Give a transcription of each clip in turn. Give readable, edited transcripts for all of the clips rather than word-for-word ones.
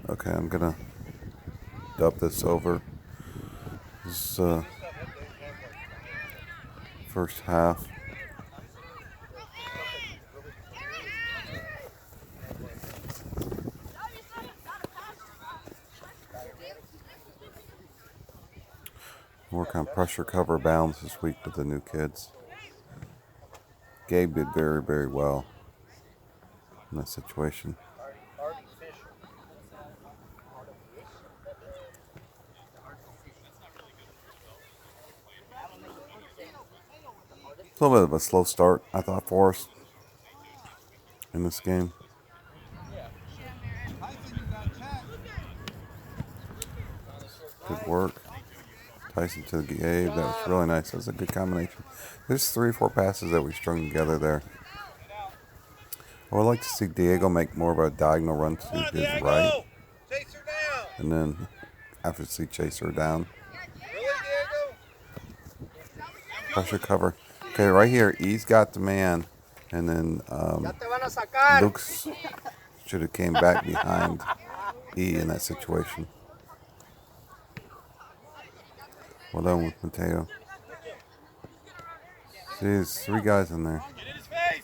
Okay, I'm gonna dub this over. This is first half. Work on pressure cover balance this week with the new kids. Gabe did very, very well in that situation. A little bit of a slow start, I thought, for us in this game. Good work. Tyson to Gabe. That was really nice. That was a good combination. There's 3 or 4 passes that we strung together there. I would like to see Diego make more of a diagonal run to his right. And then after see Chaser down. Pressure cover. Okay, right here, E's got the man. And then Luke's should have came back behind E in that situation. Well done with Mateo. See, there's 3 guys in there.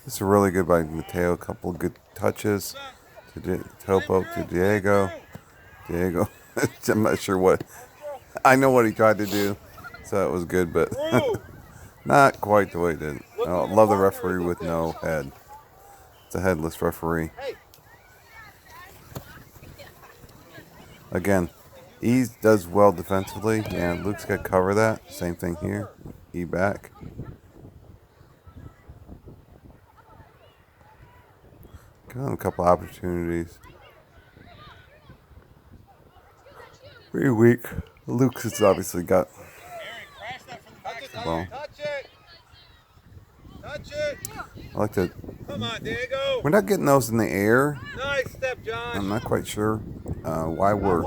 This is really good by Mateo. A couple of good touches to help out to Diego. Diego, I'm not sure what. I know what he tried to do, so it was good, but not quite the way he did. I love the referee with no head. It's a headless referee. Again, E does well defensively, and Luke's got to cover that. Same thing here. E back. Give him a couple opportunities. Pretty weak. Luke's has obviously got the ball. I like to. Come on, Diego. We're not getting those in the air. Nice step, Josh. I'm not quite sure why we're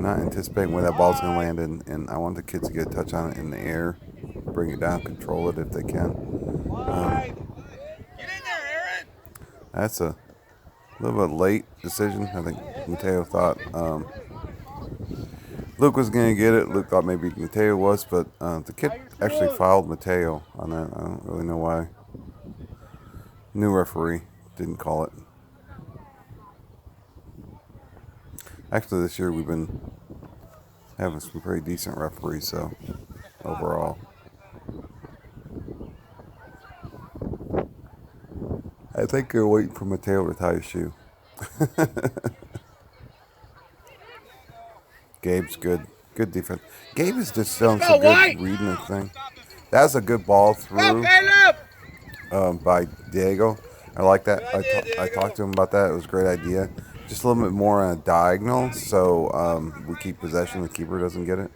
not anticipating where that ball's going to land, and I want the kids to get a touch on it in the air, bring it down, control it if they can. Get in there, Aaron. That's a little bit late decision. I think Mateo thought Luke was going to get it. Luke thought maybe Mateo was, but the kid actually fouled Mateo on that. I don't really know why. New referee didn't call it. Actually, this year we've been having some pretty decent referees, so overall. I think they're waiting for Mateo to tie his shoe. Gabe's good. Good defense. Gabe is just showing some good reading the thing. That was a good ball through by Diego. I like that. I talked to him about that. It was a great idea. Just a little bit more on a diagonal, so we keep possession. The keeper doesn't get it.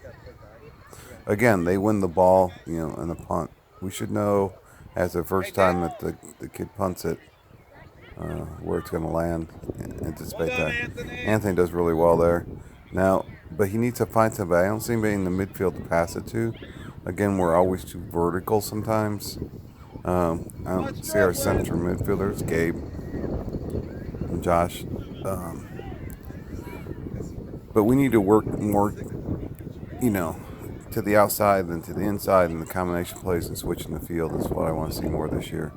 Again, they win the ball, in the punt. We should know as the first time that the kid punts it where it's going to land. Anticipate that. Anthony does really well there. Now, but he needs to find somebody. I don't see anybody in the midfield to pass it to. Again, we're always too vertical sometimes. I don't see our central midfielders, Gabe and Josh. But we need to work more, to the outside than to the inside, and the combination plays and switching the field is what I want to see more this year.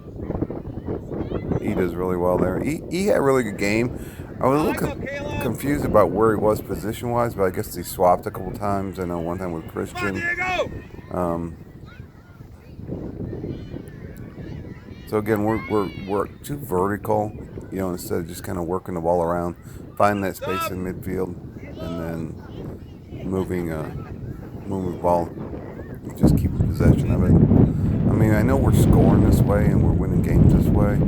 He does really well there. He had a really good game. I was a little confused about where he was position-wise, but I guess he swapped a couple times. I know one time with Christian. So again, we're too vertical, instead of just kind of working the ball around, finding that space in midfield, and then moving the ball, just keeping possession of it. I mean, I know we're scoring this way and we're winning games this way.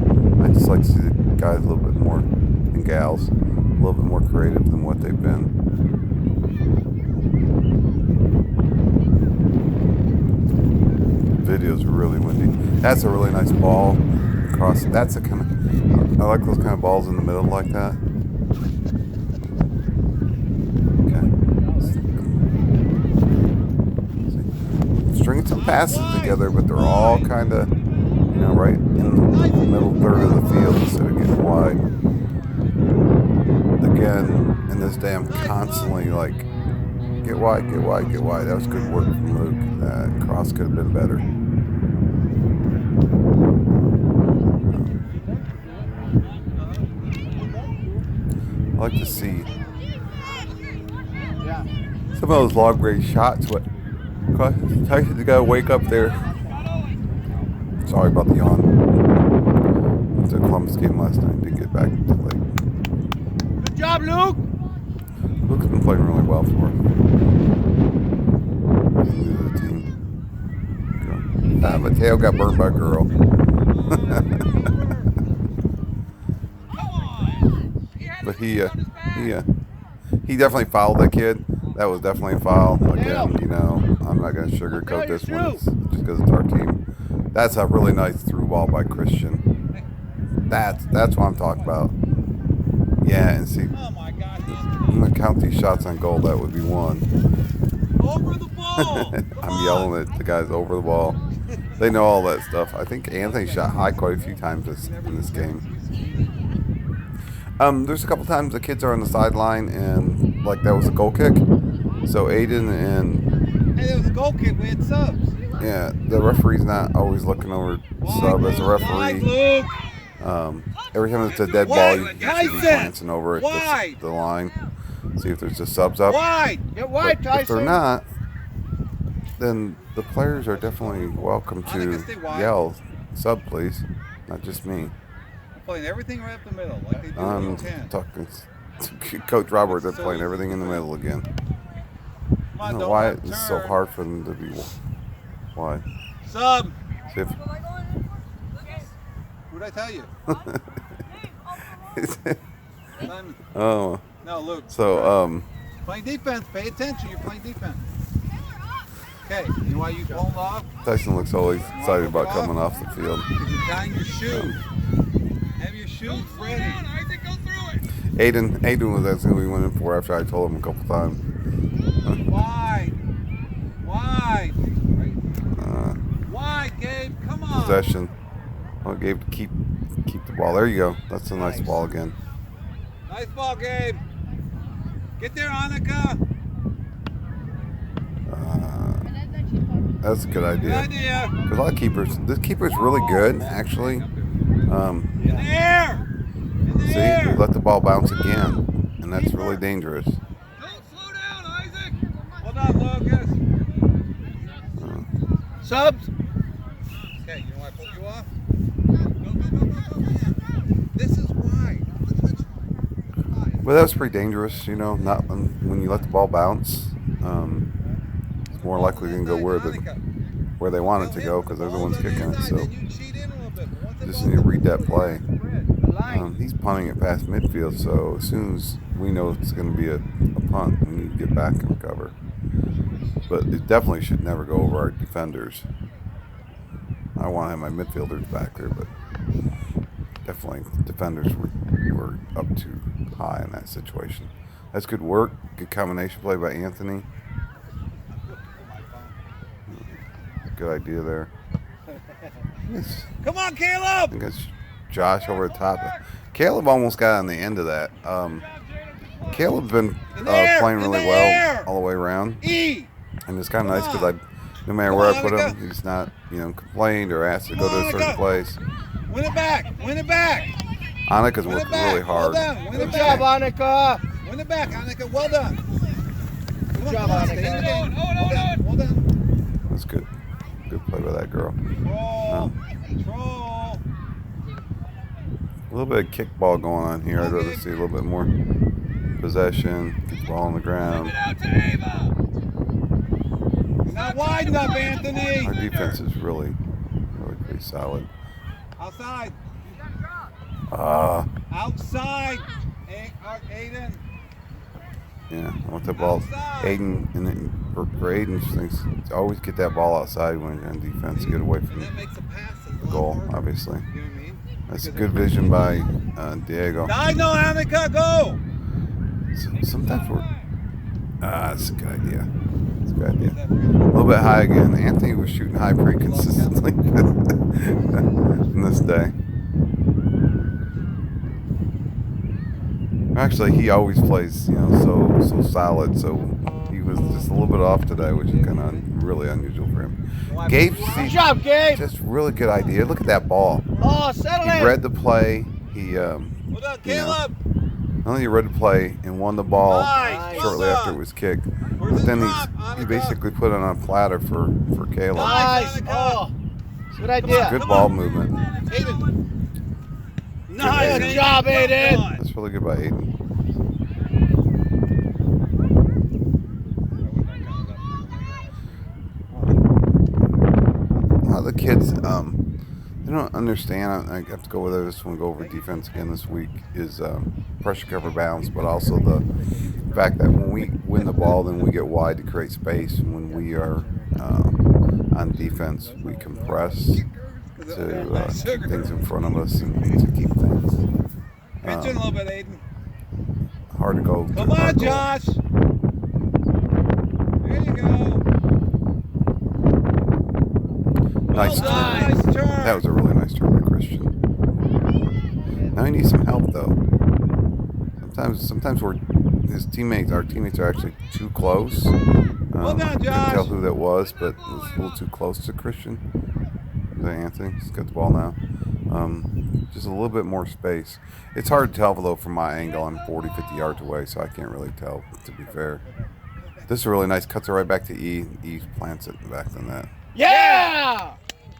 I just like to see the guys a little bit more, and gals, a little bit more creative than what they've been. Video's really windy. That's a really nice ball across. That's a kind of, I like those kind of balls in the middle like that. Okay. Stringing some passes together, but they're all kind of, right in the middle third of the field instead of getting wide. Again, this day, I'm constantly like, get wide, get wide, get wide. That was good work from Luke. That cross could have been better. I like to see some of those long range shots. What Tyson's got to wake up there. Sorry about the yawn. Went to a Columbus game last night. Didn't get back until late. Good job, Luke. Luke's been playing really well for him. He's new to the team. Mateo got burned by a girl. But he definitely fouled that kid. That was definitely a foul. Again, you know, I'm not going to sugarcoat this one just because it's our team. That's a really nice through ball by Christian. That's what I'm talking about. Yeah, and see, I'm going to count these shots on goal. That would be one. Over the ball. I'm yelling at the guys over the ball. They know all that stuff. I think Anthony shot high quite a few times in this game. There's a couple times the kids are on the sideline and like that was a goal kick. So Aiden and Hey, there was a goal kick. We had subs. yeah, the referee's not always looking over sub as a referee. Luke. Every time it's a dead ball, you should be glancing over at the line, see if there's just subs up. Wide. Get wide, Tyson. If they're not, then the players are definitely welcome to yell, sub please, not just me. Playing everything right up the middle, like they do I'm in 10. talking to Coach Robert. They're playing everything in the middle again. Come I on, don't know don't why have it's turn. so hard for them to be wide. Sub. See if, What did I tell you? Simon. oh, No, Luke. so Playing defense. Pay attention. You're playing defense. Okay. You know why you pulled off? Tyson looks always excited about coming off the field. Because you're tying your shoes. Have your shoes ready. Aiden was asking who he went in for after I told him a couple times. Wide. Wide. Wide, Gabe. Come on. Possession. Oh, Gabe, keep the ball. There you go. That's a nice ball again. Nice ball, Gabe. Get there, Annika. That's a good Good idea. idea. Because a lot of keepers, this keeper's really good, actually. In there. In See, there. we let the ball bounce again, and that's really dangerous. Don't slow down, Isaac. Hold on, Lucas. Subs. Okay, you know why I pulled you off? Go. This is wide. Well, that was pretty dangerous, you know. Not when you let the ball bounce. It's more likely to go where they want it to go because they're the ones kicking it. So just need to read that play. He's punting it past midfield, so as soon as we know it's going to be a punt, we need to get back and recover. But it definitely should never go over our defenders. I want to have my midfielders back there, but definitely defenders were up too high in that situation. That's good work. Good combination play by Anthony. Good idea there. Come on, I Caleb. think it's Josh over the top. Caleb almost got on the end of that. Caleb's been playing really well all the way around. And it's kind of nice because no matter where I put him, he's not, complained or asked to go to a certain place. Win it back. Win it back. Annika's worked really hard. Well done. Win it back. Annika. Win it back, Annika. Well done. Good job, Annika. Well done. That's good. Good play by that girl. Control. A little bit of kickball going on here. I'd rather see a little bit more possession. Get the ball on the ground. Not wide enough, Anthony. Our defense is really pretty solid. Outside. Outside. Aiden. Yeah, I want the ball. Aiden, and then for Aiden, things always get that ball outside when you're on defense to get away from the goal, obviously. That's a good vision by Diego. Diagonal, Annika, go! Sometimes we're... that's a good idea. That's a good idea. A little bit high again. Anthony was shooting high pretty consistently in this day. Actually, he always plays, so solid. So he was just a little bit off today, which is kind of really unusual for him. Gabe, Good job, Gabe. just really good idea. Look at that ball. Oh, settle He in. read the play. He, Well done, Caleb. not only read the play and won the ball Nice. shortly after it was kicked, but then he basically put it on a platter for Caleb. Nice. Oh, good idea. Good ball movement. Aiden. Nice. Good job, Aiden. That's really good by Aiden. A lot of the kids, they don't understand. I have to go with this when we go over defense again this week. Is pressure cover bounce, but also the fact that when we win the ball, then we get wide to create space. When we are on defense, we compress to keep things in front of us and to keep things. Pitch in a little bit, Aiden. Hard to go. Come on, Josh. There you go. Nice Well turn. done. Nice turn. That was a really nice turn by Christian. Now he needs some help though. Sometimes our teammates are actually too close. Well done, Couldn't Josh. tell who that was, but it was a little too close to Christian. Is that Anthony? He's got the ball now. Just a little bit more space. It's hard to tell though from my angle. I'm 40, 50 yards away, so I can't really tell, to be fair. This is really nice. Cuts it right back to E. E plants it back to that. Yeah.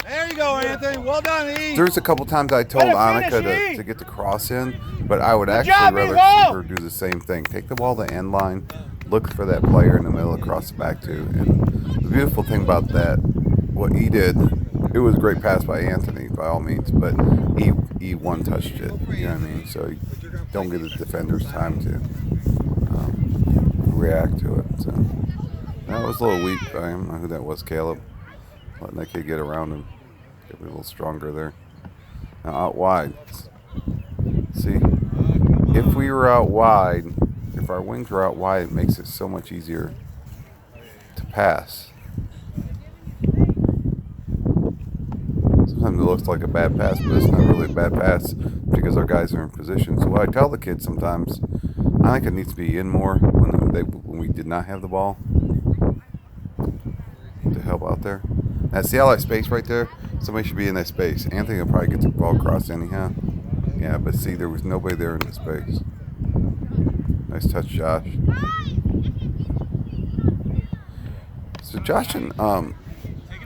There you go, Anthony. Well done, E. There's a couple times I told Way to Annika finish, E. to get the cross in, but I would actually job, rather Evo. see her do the same thing. Take the ball to the end line, look for that player in the middle across the back too. And the beautiful thing about that, what E did, it was a great pass by Anthony by all means, but E one touched it. You know what I mean? So you don't give the defenders time to react to it. So that was a little weak. I don't know who that was, Caleb. Letting that kid get around him. Get a little stronger there. Now out wide. See, if we were out wide, if our wings were out wide, it makes it so much easier to pass. Sometimes it looks like a bad pass, but it's not really a bad pass because our guys are in position. So what I tell the kids sometimes, I think it needs to be in more when we did not have the ball to help out there. Now see all that space right there? Somebody should be in that space. Anthony will probably get the ball across anyhow. Yeah, but see, there was nobody there in the space. Nice touch, Josh. So Josh and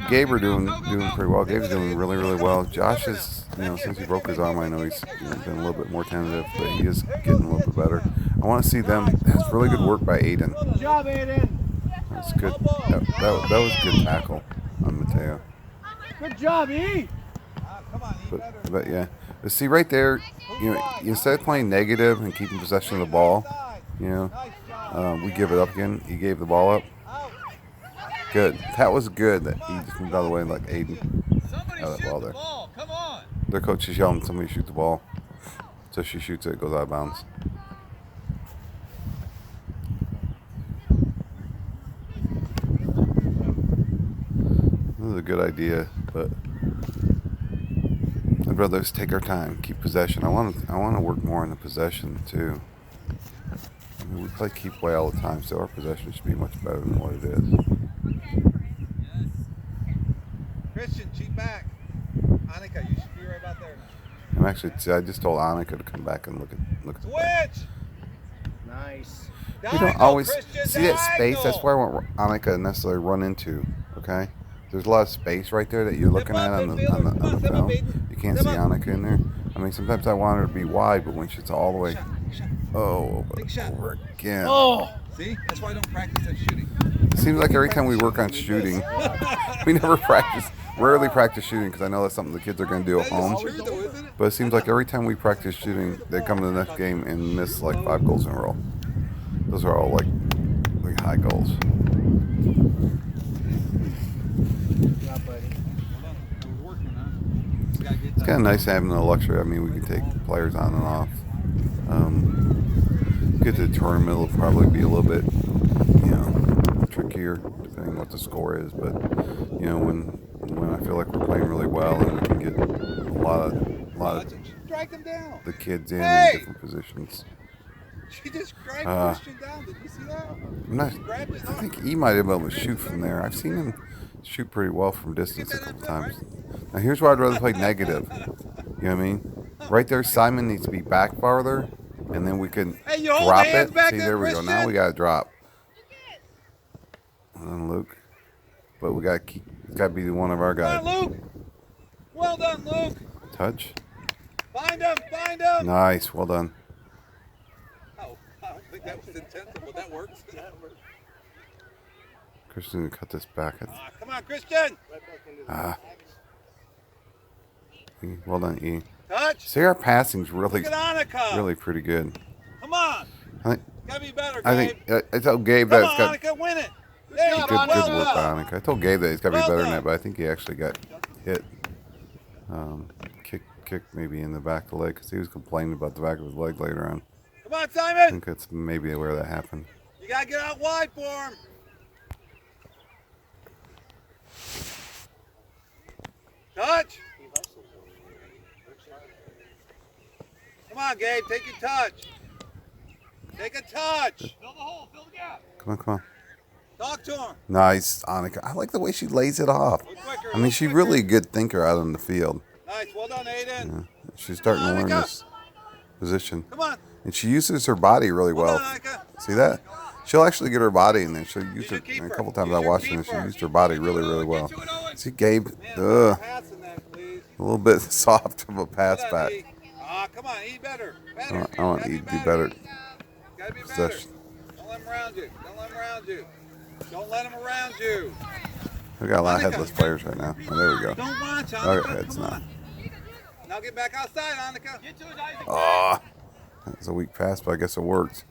Gabe are doing pretty well. Gabe's doing really, really well. Josh is, since he broke his arm, I know he's been a little bit more tentative, but he is getting a little bit better. I want to see them. That's really good work by Aiden. Good job, Aiden. That's good. That was a good tackle on Mateo. Good job, E. Come on, E. But yeah, but see right there, instead of playing negative and keeping possession of the ball, we give it up again. He gave the ball up. Good. That was good. That he just moved out of the way like Aiden. Out of that ball there. Come on. Their coach is yelling, somebody shoot the ball. So she shoots it, it goes out of bounds. This is a good idea, but I'd rather just take our time, keep possession. I want to work more on the possession too. We play keep play all the time, so our possession should be much better than what it is. Christian, cheat back. Annika, you should be right about there. I just told Annika to come back and look at the play. Switch. Nice. We don't always see that space. That's why I want Annika to necessarily run into. Okay, there's a lot of space right there that you're looking at on the film. You can't see Annika in there. I mean, sometimes I want her to be wide, but when she's all the way, over again. Oh, see, that's why I don't practice that shooting. It seems like every time we work on shooting, we rarely practice shooting because I know that's something the kids are going to do at home. But it seems like every time we practice shooting, they come to the next game and miss like 5 goals in a row. Those are all like high goals. It's kind of nice having the luxury. I mean, we can take players on and off. Get to the tournament, it'll probably be a little bit, trickier depending on what the score is. But when I feel like we're playing really well and we can get a lot of the kids in different positions. She just grabbed Christian down. Did you see that? I'm not, Grabbed his I arm. think he might have been able to shoot from there. I've seen him shoot pretty well from distance a couple times. Now here's where I'd rather play negative. You know what I mean? Right there, Simon needs to be back farther, and then we can Hey, you hold drop hands it. back See, there, there we go. Now Christian. we got to drop. And then Luke. But we got to keep. It's got to be one of our guys. Come on, Luke. Well done, Luke. Touch. Find him. Find him. Nice. Well done. Oh, I don't think that was intentional, but that works. Christian cut this back. Come on, Christian. Well done, E. Touch. See, our passing's really, Look at Annika. really pretty good. Come on. I think. Gotta be better, Gabe. I think. I told Gabe that Come it's on, got Annika, win it. There you good, go. good Well work by done. Annika. I told Gabe that he's got to be Well better than done. that, but I think he actually got hit. Kick maybe in the back of the leg because he was complaining about the back of his leg later on. Come on, I Simon. think that's maybe where that happened. You gotta get out wide for him. Touch. Come on, Gabe. Take your touch. Take a touch. Fill the hole. Fill the gap. Come on, come on. Talk to him. Nice, Annika. I like the way she lays it off. Look quicker, I mean, look she's quicker. really a good thinker out on the field. Nice. Well done, Aiden. Yeah. She's starting to learn Annika. this position. Come on. And she uses her body really Well well. done, Annika. See that? She'll actually get her body in there. She'll use your her. keeper. A couple times Use I your watched her and she keeper. used her body really, really well. Get to it, Owen. See, Gabe, Man, passing that, please. a little bit soft of a pass Well done, back. E. Come on, eat better. Better. I want Gotta E be to do better. Gotta be better. Possession. Don't let him around you. Don't let him around you. Don't let him around you. We got a lot of headless players right now. Oh, there we go. Don't watch, Oh, Annika. it's Come not. on. Now get back outside, Annika. Get to it, Isaac. Oh, that's a weak pass, but I guess it worked.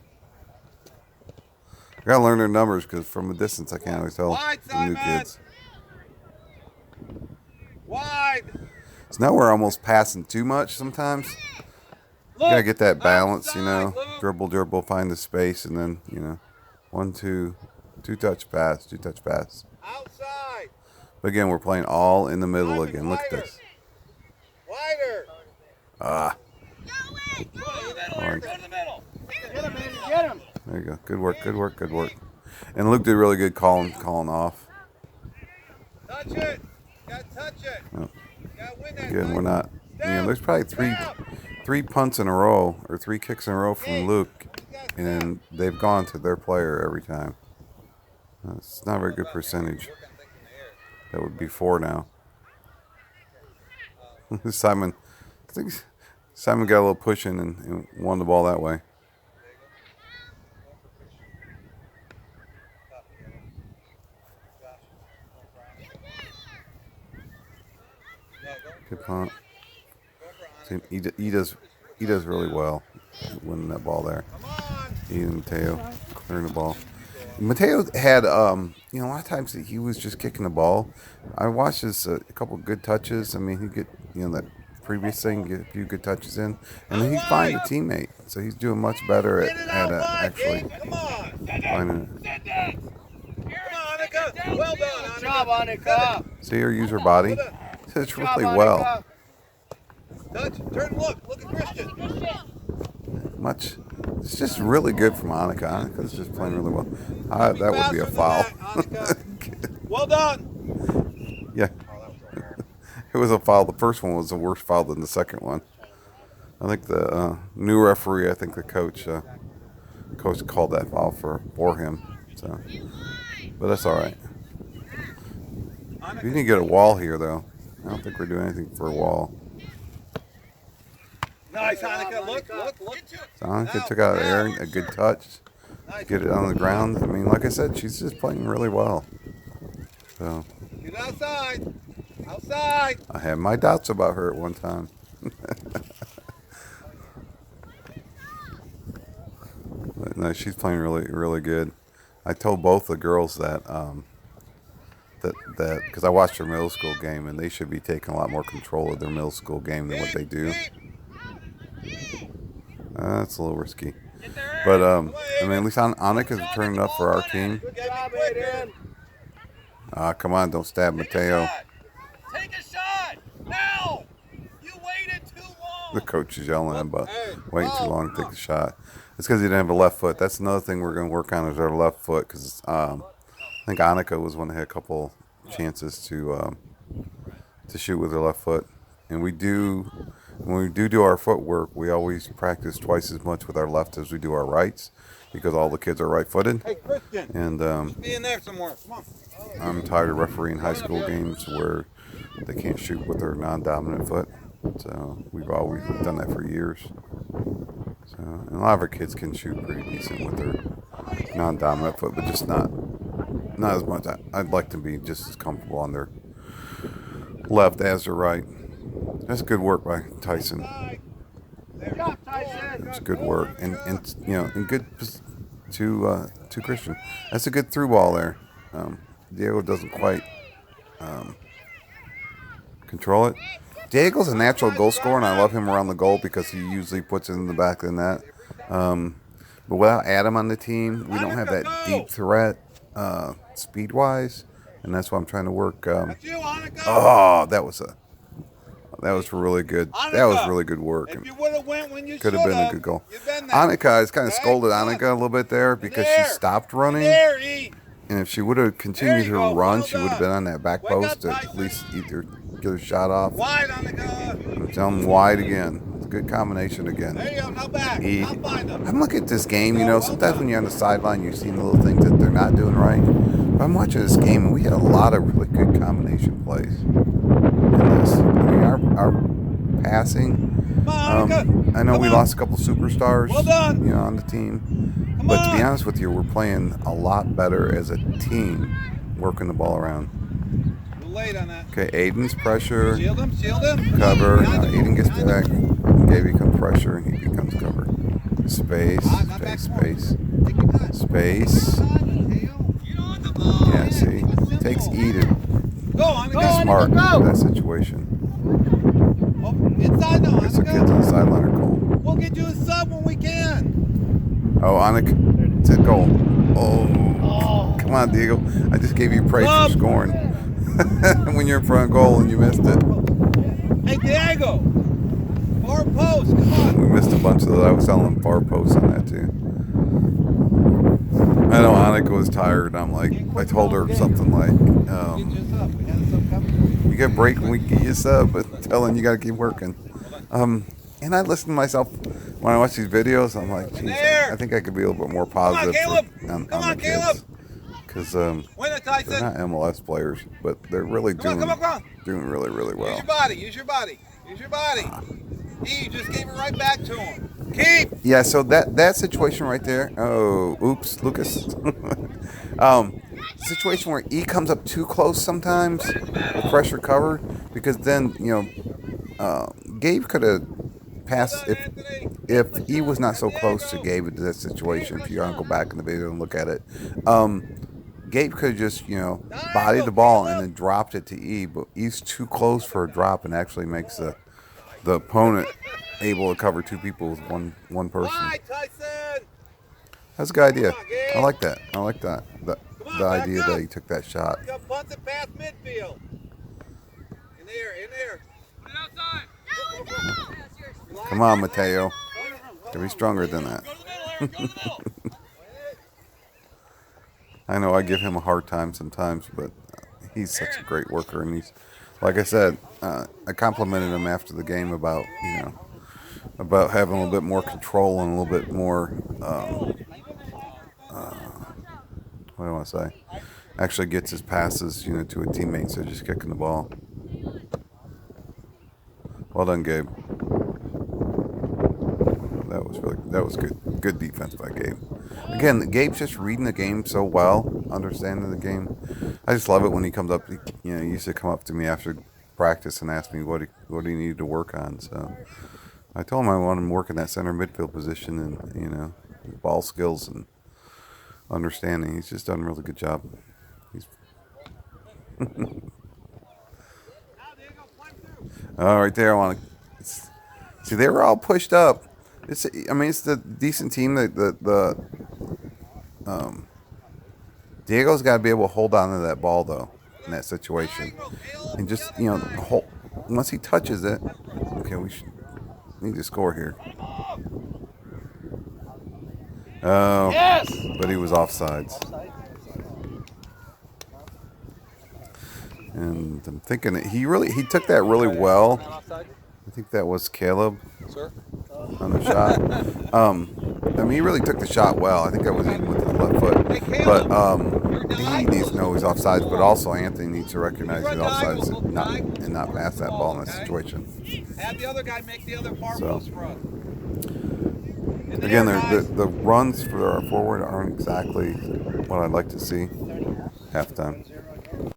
I gotta learn their numbers because from a distance I can't always tell Wide, the new Simon. kids. Wide. So now we're almost passing too much sometimes. You gotta get that balance, you know. Outside, Luke. Dribble, find the space, and then, you know, 1, 2, 2-touch pass, 2-touch pass. Outside. But again, we're playing all in the middle Simon, again. Look at wider. this. Wider. Ah, Go to the middle. All right. Go to the middle. Get him, man. Get him. there you go. Good work, good work, good work. And Luke did really good calling off. Touch it. Gotta touch it. Oh. Gotta win that. Again, Luke. we're not. You know, there's probably three punts in a row or 3 kicks in a row from Luke, and they've gone to their player every time. It's not a very good percentage. That would be 4 now. Simon, I think Simon got a little push in and won the ball that way. Good punt. See, he does really well winning that ball there. Come on. He and Mateo clearing the ball. Mateo had, you know, a lot of times he was just kicking the ball. I watched his a couple good touches. I mean, he get, you know, that previous thing, get a few good touches in, and then he find a teammate. So he's doing much better Get it at out wide, actually Gabe. Come on. finding. Come on, Annika. Well done, Annika. Good job, Annika. See her use her body. It's Good job, really well. Annika. Touch. Turn. Look at Christian. Much. It's just really good from Annika. Annika's just playing really well. That would be a foul. Faster than that, Annika. Well done. Yeah. It was a foul. The first one was a worse foul than the second one. I think the new referee, I think the coach called that foul for him. So, but that's all right. We need to get a wall here, though. I don't think we're doing anything for a wall. Nice, Annika. Look. So Annika took out Aaron, a good touch. Nice. Get it on the ground. I mean, like I said, she's just playing really well. So Get outside. Outside. I had my doubts about her at one time. But no, she's playing really, really good. I told both the girls that that because I watched their middle school game and they should be taking a lot more control of their middle school game than what they do. That's a little risky. But I mean, at least Annika's turning up for our team. Good job, Aiden. Come on, don't stab Mateo. Take a shot. Now. You waited too long. The coach is yelling at him about waiting too long to take the shot. It's because he didn't have a left foot. That's another thing we're going to work on is our left foot because I think Annika was one that had a couple chances to shoot with her left foot. And when we do our footwork, we always practice twice as much with our left as we do our rights because all the kids are right-footed. Hey, Christian. And Be in there somewhere. Come on. I'm tired of refereeing high school games where they can't shoot with their non-dominant foot. So we've done that for years. So and a lot of our kids can shoot pretty decent with their non-dominant foot, but just not as much. I'd like to be just as comfortable on their left as their right. That's good work by Tyson. Good job, Tyson. It's good work, and good to Christian. That's a good through ball there. Diego doesn't quite control it. Diego's a natural goal scorer, and I love him around the goal because he usually puts it in the back of the net. But without Adam on the team, we don't have that deep threat speed-wise, and that's why I'm trying to work. Oh, that was really good. That was really good work. If you would have went when you Could have been a good goal. Annika is kind of scolded Annika a little bit there because she stopped running. And if she would have continued her run, she would have been on that back post to at least either get her shot off. Wide, Annika. Tell them wide again. It's a good combination again. There you go. Now back. E. I'll find them. I'm looking at this game, sometimes when you're on the sideline, you're seeing the little things that they're not doing right. But I'm watching this game, and we had a lot of really good combination plays in this. I mean, our passing, I know we lost a couple superstars, Well done. on the team. But to be honest with you, we're playing a lot better as a team, working the ball around. Too late on that. Okay, Aiden's pressure, Shield him. cover. Now Aiden gets back. Gabe becomes pressure, and he becomes cover. Space. Yeah, see, takes E to Go, Annika. be smart in that situation. Oh, inside now, Guess the kids on the sideline are cold. We'll get you a sub when we can. Oh, Annika, it's a goal. Oh, come on, Diego. I just gave you praise for scoring. When you're in front of goal and you missed it. Hey, Diego. Far post. Come on. We missed a bunch of those. I was telling them far posts on that too. I know Annika was tired. I'm like, I told her something like, Get you a sub. We had a sub coming. you got a break when we get you a sub, but telling you got to keep working. And I listen to myself when I watch these videos. I'm like, geez, I think I could be a little bit more positive on the kids. Because they're not MLS players, but they're really doing really, really well. Use your body. E, just gave it right back to him. Keep. Yeah, so that situation right there. Oh, oops, Lucas. Situation where E comes up too close sometimes with pressure covered, because then Gabe could have passed if E was not so close to Gabe in that situation. If you want to go back in the video and look at it, Gabe could have just bodied the ball and then dropped it to E, but E's too close for a drop and actually makes the opponent able to cover two people with one person. That's a good idea. I like that. The idea that he took that shot. Punt it past midfield. In there. Put it outside. Come on, Mateo. Gotta be stronger than that. I know I give him a hard time sometimes, but he's such a great worker, and he's, like I said, I complimented him after the game about having a little bit more control and a little bit more, what do I want to say? Actually gets his passes, to a teammate instead of just kicking the ball. Well done, Gabe. That was good defense by Gabe. Again, Gabe's just reading the game so well, understanding the game. I just love it when he comes up. He used to come up to me after practice and ask me what he needed to work on. So I told him I wanted him to work in that center midfield position and ball skills and understanding. He's just done a really good job. All right there, I want to see. They were all pushed up. It's the decent team. Diego's got to be able to hold on to that ball though in that situation, and just once he touches it. Okay, we need to score here. Oh, Yes. but he was offsides. And I'm thinking that he took that really well. I think that was Caleb on the shot. I mean, he really took the shot well. I think that was even with his left foot. But he needs to know he's offsides, but also Anthony needs to recognize he's offsides and not pass that ball in that situation. Have the other guy make the other far So. post run. Again, the runs for our forward aren't exactly what I'd like to see halftime.